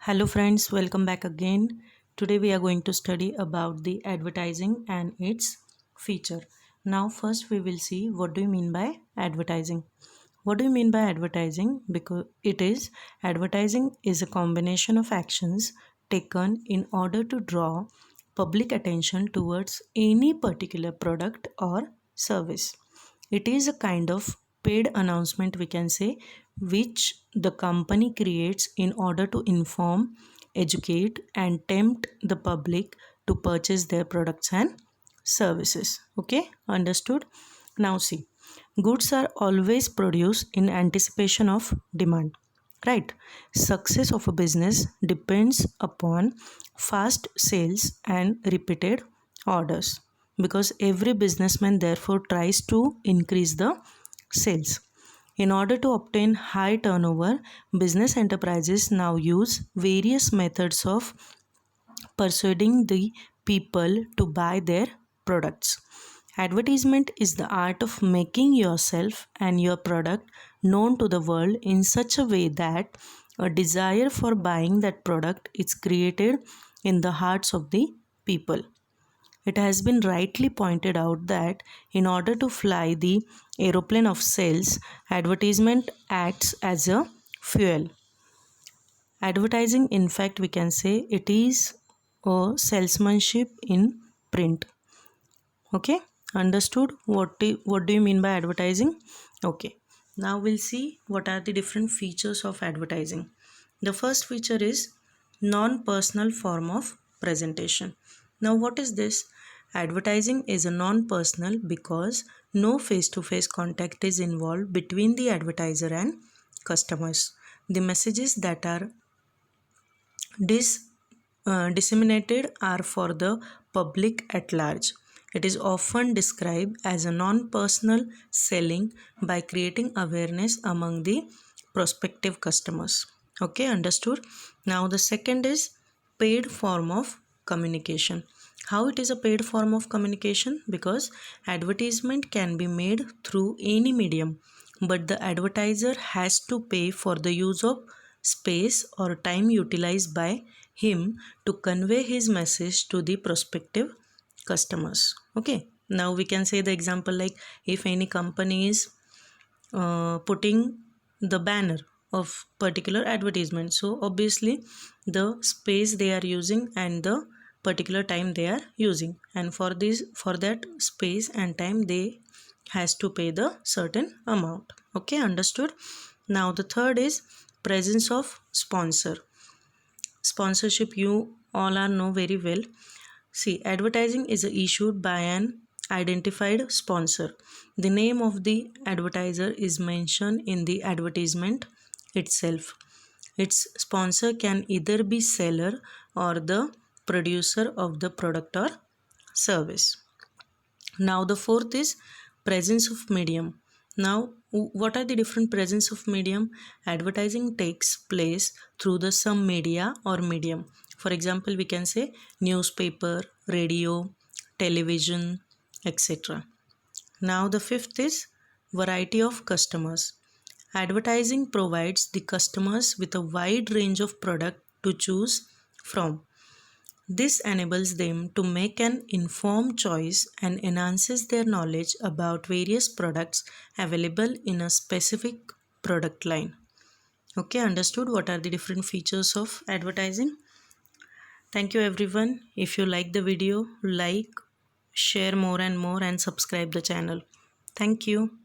Hello friends, welcome back again. Today we are going to study about the advertising and its feature. Now first we will see what do you mean by advertising. What do you mean by advertising? Because advertising is a combination of actions taken in order to draw public attention towards any particular product or service. It is a kind of paid announcement, we can say, which the company creates in order to inform, educate, and tempt the public to purchase their products and services. Okay, understood? Now, see, goods are always produced in anticipation of demand. Right? Success of a business depends upon fast sales and repeated orders because every businessman therefore tries to increase the sales. In order to obtain high turnover, business enterprises now use various methods of persuading the people to buy their products. Advertisement is the art of making yourself and your product known to the world in such a way that a desire for buying that product is created in the hearts of the people. It has been rightly pointed out that in order to fly the aeroplane of sales, advertisement acts as a fuel. Advertising, in fact, we can say it is a salesmanship in print. Okay, understood what do you mean by advertising? Okay, now we'll see what are the different features of advertising. The first feature is non-personal form of presentation. Now what is this? Advertising is a non-personal because no face-to-face contact is involved between the advertiser and customers. The messages that are disseminated are for the public at large. It is often described as a non-personal selling by creating awareness among the prospective customers. Okay, understood? Now the second is paid form of communication. How it is a paid form of communication? Because advertisement can be made through any medium, but the advertiser has to pay for the use of space or time utilized by him to convey his message to the prospective customers. Okay, now we can say the example like if any company is putting the banner of particular advertisement, so obviously the space they are using and the particular time they are using, and for that space and time they has to pay the certain amount. Okay, understood? Now the third is presence of sponsorship. You all are know very well. See, advertising is issued by an identified sponsor. The name of the advertiser is mentioned in the advertisement itself. Its sponsor can either be seller or the producer of the product or service. Now the fourth is presence of medium. Now what are the different presence of medium? Advertising takes place through the some media or medium. For example, we can say newspaper, radio, television, etc. Now the fifth is variety of customers. Advertising provides the customers with a wide range of product to choose from. This enables them to make an informed choice and enhances their knowledge about various products available in a specific product line. Okay, understood what are the different features of advertising? Thank you everyone. If you like the video, like, share more and more and subscribe the channel. Thank you.